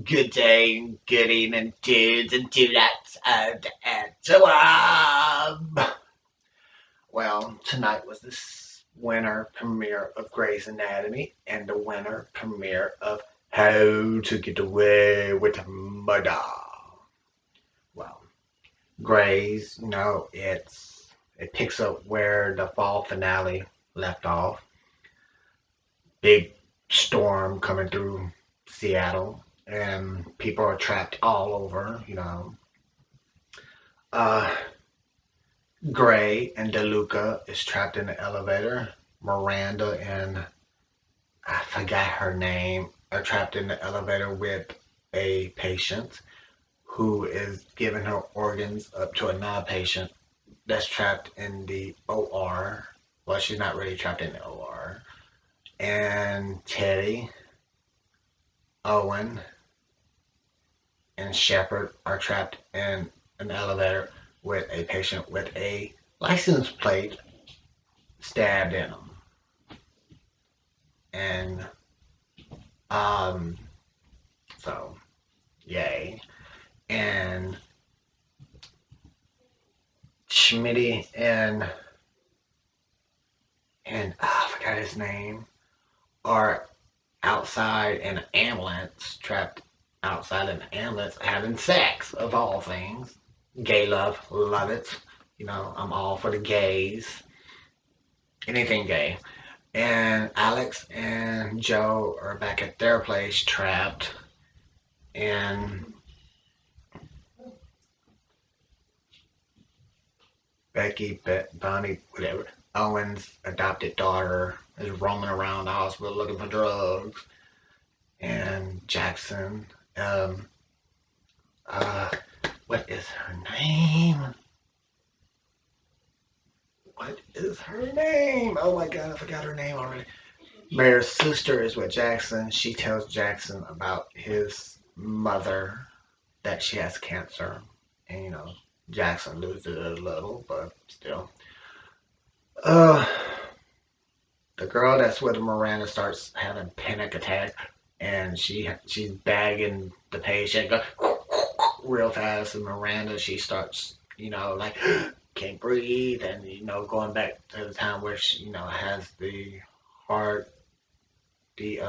Good day, good evening, dudes and dudettes, and so well, tonight was the winter premiere of Grey's Anatomy and the winter premiere of How to Get Away with Murder. Well, Grey's, it picks up where the fall finale left off. Big storm coming through Seattle, and people are trapped all over. Uh, Gray and DeLuca is trapped in the elevator. Miranda and I forgot her name are trapped in the elevator with a patient who is giving her organs up to another patient that's trapped in the OR. Well, she's not really trapped in the OR. And Teddy, Owen, and Shepard are trapped in an elevator with a patient with a license plate stabbed in them. And um, so yay. And Schmitty and I forgot his name are outside in an ambulance, trapped outside in an ambulance, having sex of all things. Gay love it. I'm all for the gays. Anything gay. And Alex and Joe are back at their place, trapped. And Becky, Bonnie, whatever, Owen's adopted daughter is roaming around the hospital looking for drugs. And Jackson, um, uh, what is her name? What is her name? Oh my god, I forgot her name already. Mayor's sister is with Jackson. She tells Jackson about his mother, that she has cancer. And, Jackson loses it a little, but still. Uh, the girl that's with Miranda starts having panic attacks, and she's bagging the patient go real fast. And Miranda, she starts, like can't breathe, and going back to the time where she, has the heart, the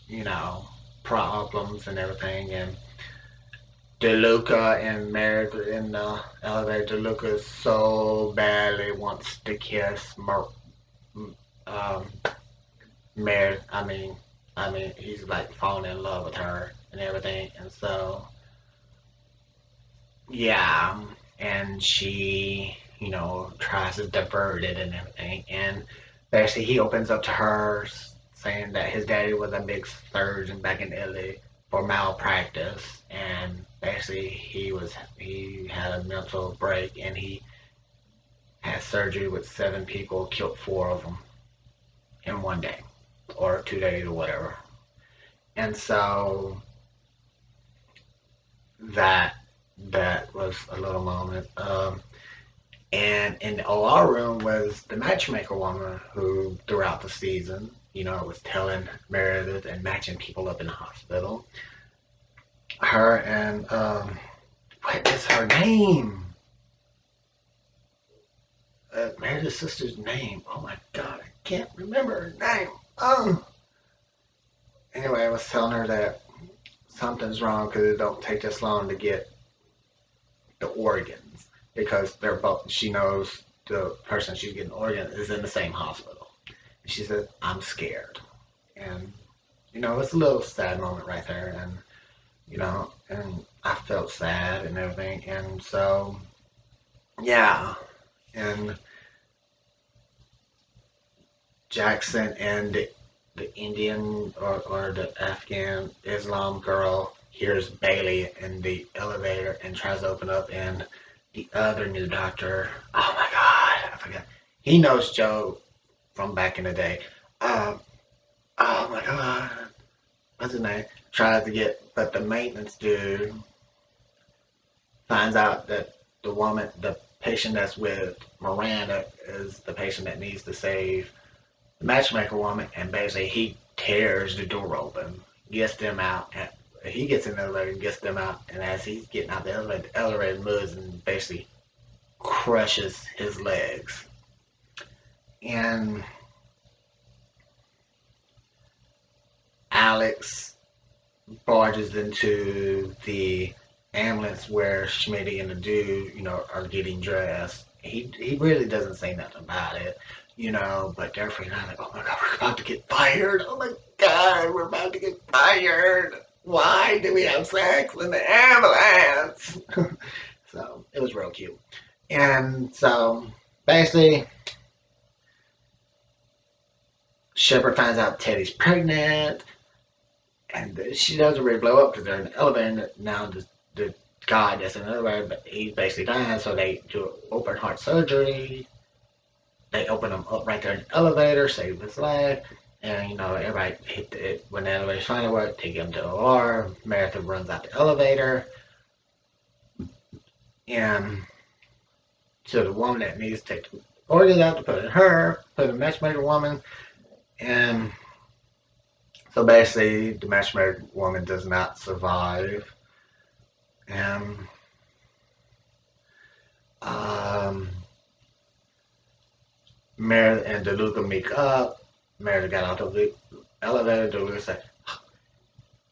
you know, problems and everything. And DeLuca and Meredith are in the elevator. DeLuca so badly wants to kiss um, Meredith. I mean, he's like falling in love with her and everything. And so, yeah, and she, tries to divert it and everything. And basically, he opens up to her saying that his daddy was a big surgeon back in Italy for malpractice, and basically he had a mental break, and he had surgery with 7 people, killed 4 of them in one day or 2 days or whatever. And so that that was a little moment. And in the OR room was the matchmaker woman who, throughout the season, was telling Meredith and matching people up in the hospital. Her and what is her name? Meredith's sister's name. Oh my god, I can't remember her name. Anyway, I was telling her that something's wrong because it don't take this long to get the organs, because they're both. She knows the person she's getting organs is in the same hospital. And she said, "I'm scared," and it's a little sad moment right there, and and I felt sad and everything, and so yeah, and Jackson and the Indian, or the Afghan Islam girl hears Bailey in the elevator and tries to open up, and the other new doctor, oh my god, I forgot. He knows Joe from back in the day. Um, oh my god, what's his name? Tries to but the maintenance dude finds out that the patient that's with Miranda is the patient that needs to save the matchmaker woman, and basically he tears the door open, gets them out. And he gets in the elevator and gets them out. And as he's getting out the elevator moves and basically crushes his legs. And Alex barges into the ambulance where Schmitty and the dude, are getting dressed. He really doesn't say nothing about it, but they're freaking out like, oh my god, we're about to get fired. Oh my god, we're about to get fired. Why do we have sex in the ambulance? So it was real cute. And so basically, Shepard finds out Teddy's pregnant, and she doesn't really blow up because they're in the elevator. And now the guy that's in the elevator, but he's basically dying, so they do open heart surgery. They open him up right there in the elevator, save his life. And everybody hit it when the elevator's finally work, take him to the OR. Meredith runs out the elevator. And to the woman that needs to take the organs out to put in her, put a matchmaker woman. And so basically, the matchmaker woman does not survive. And Meredith and DeLuca meet up. Meredith got out of the elevator. DeLuca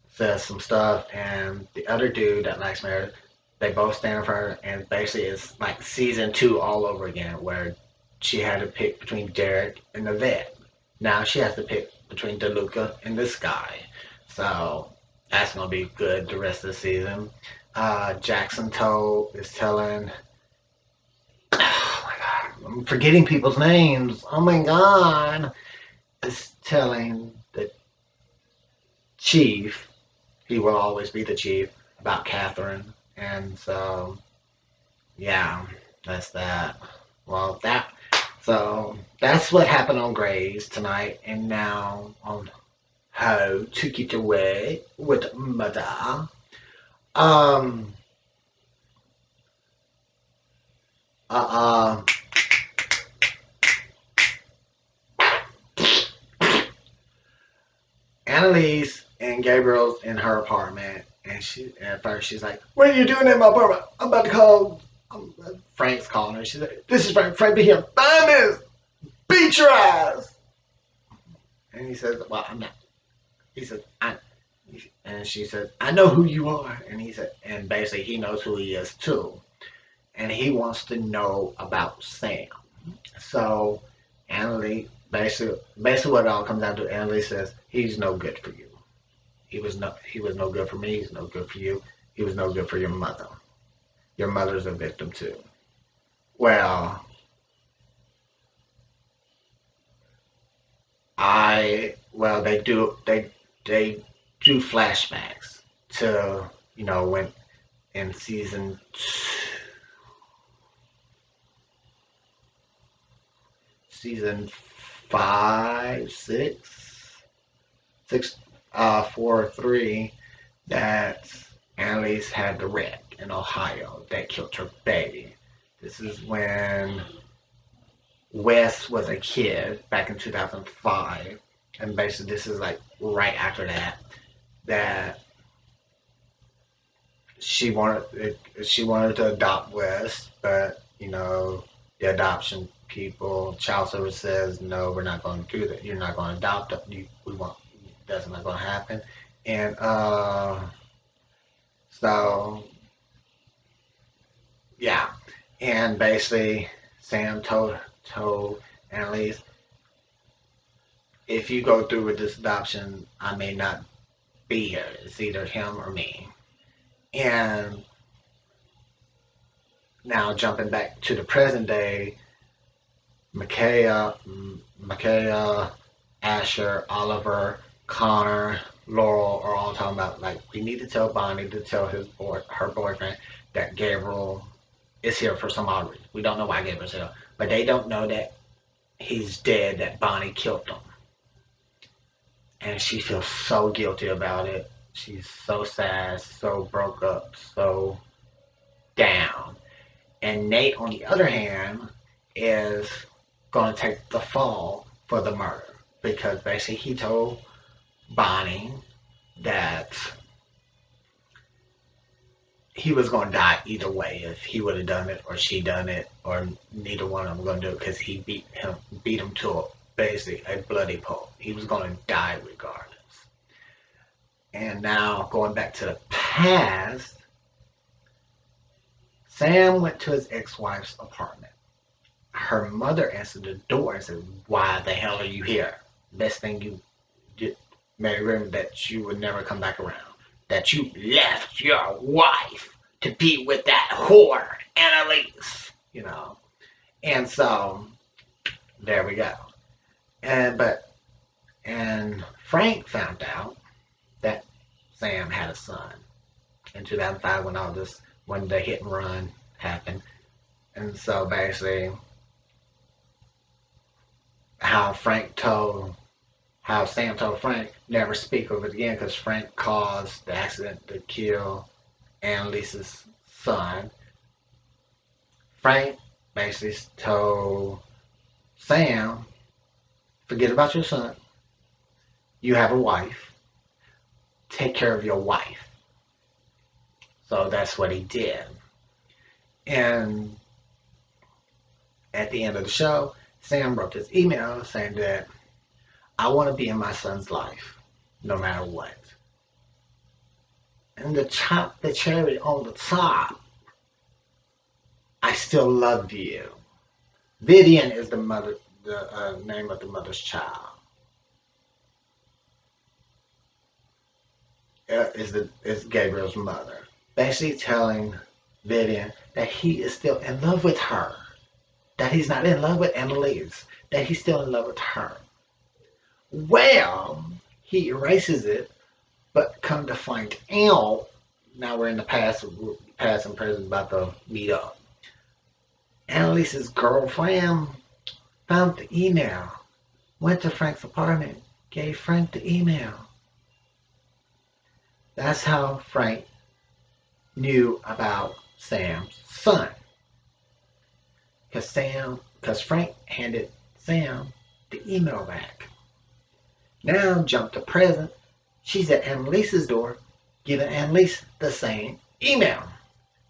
says some stuff, and the other dude that likes Meredith, they both stand for her, and basically it's like season 2 all over again, where she had to pick between Derek and the vet. Now she has to pick between DeLuca and this guy. So that's gonna be good the rest of the season. Jackson Toe is telling, oh my god, I'm forgetting people's names. Oh my god, is telling the chief, he will always be the chief, about Catherine. And so, yeah, that's that. Well, so that's what happened on Grey's tonight, and now on How to Get Away with Murder. Um, uh, Annalise and Gabriel's in her apartment, and at first she's like, "What are you doing in my apartment? I'm about to call." Frank's calling her. She's like, "This is Frank. Frank, be here. Find this. Beat your ass." And he says, "Well, I'm not." He says, and she says, "I know who you are." And he said, and basically he knows who he is too, and he wants to know about Sam. So Annalise, basically what it all comes down to, Annalise says, "He's no good for you. He was no good for me. He's no good for you. He was no good for your mother. Your mother's a victim too." Well, they do flashbacks to when in season 5, 6, 4, 3, that Annalise had the wreck in Ohio that killed her baby. This is when Wes was a kid back in 2005, and basically this is like right after that she wanted to adopt Wes, but the adoption people, child service says no, we're not going to do that. You're not going to adopt it. We want That's not going to happen. And so yeah, and basically Sam told Annalise, if you go through with this adoption, I may not be here. It's either him or me. And now jumping back to the present day, Micaiah, Asher, Oliver, Connor, Laurel are all talking about, like, we need to tell Bonnie to tell her boyfriend that Gabriel is here for some odd reason. We don't know why Gabriel's here, but they don't know that he's dead, that Bonnie killed him. And she feels so guilty about it. She's so sad, so broke up, so down. And Nate, on the other hand, is going to take the fall for the murder because basically he told Bonnie that he was going to die either way, if he would have done it or she done it, or neither one of them going to do it, because he beat him to basically a bloody pulp. He was going to die regardless. And now going back to the past, Sam went to his ex-wife's apartment. Her mother answered the door and said, "Why the hell are you here? Best thing you did, made agreement that you would never come back around. That you left your wife to be with that whore, Annalise." And so there we go. And Frank found out that Sam had a son in 2005 when the hit and run happened. And so basically how Sam told Frank never speak of it again, because Frank caused the accident to kill Annalise's son. Frank basically told Sam, forget about your son. You have a wife. Take care of your wife. So that's what he did. And at the end of the show, Sam wrote this email saying that, "I want to be in my son's life, no matter what." And to chop the cherry on the top, "I still love you." Vivian is the name of the mother's child. Is Gabriel's mother. Basically telling Vivian that he is still in love with her. That he's not in love with Annalise. That he's still in love with her. Well, he erases it, but come to find out, now we're in the past and present, about to meet up. Annalise's girlfriend found the email, went to Frank's apartment, gave Frank the email. That's how Frank knew about Sam's son. Because Frank handed Sam the email back. Now jump to present. She's at Annalise's door, giving Annalise the same email.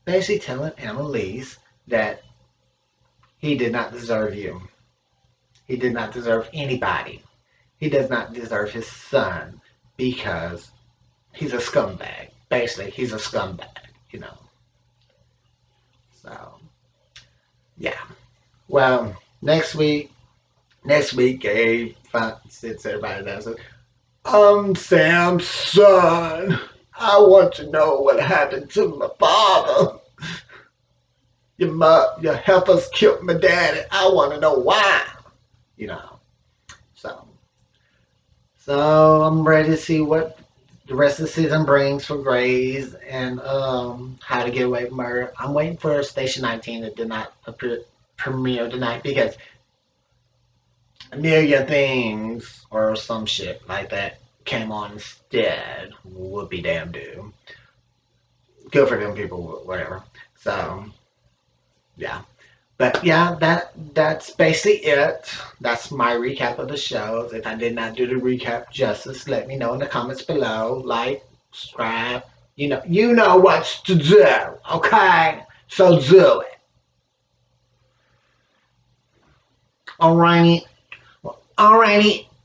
Basically telling Annalise that he did not deserve you. He did not deserve anybody. He does not deserve his son because he's a scumbag. Basically, he's a scumbag, So, yeah. Well, next week, Gabe sits everybody down and says, "I'm Sam's son. I want to know what happened to my father. Your heifers killed my daddy. I want to know why." So I'm ready to see what the rest of the season brings for Grey's and How to Get Away with Murder. I'm waiting for Station 19 that did not premiere tonight because Amelia Things or some shit like that came on instead. Whoopie damn do. Good for them people, whatever. So, yeah. But yeah, that's basically it. That's my recap of the shows. If I did not do the recap justice, let me know in the comments below. Like, subscribe. You know what to do. Okay? So do it. Alrighty.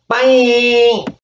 Bye.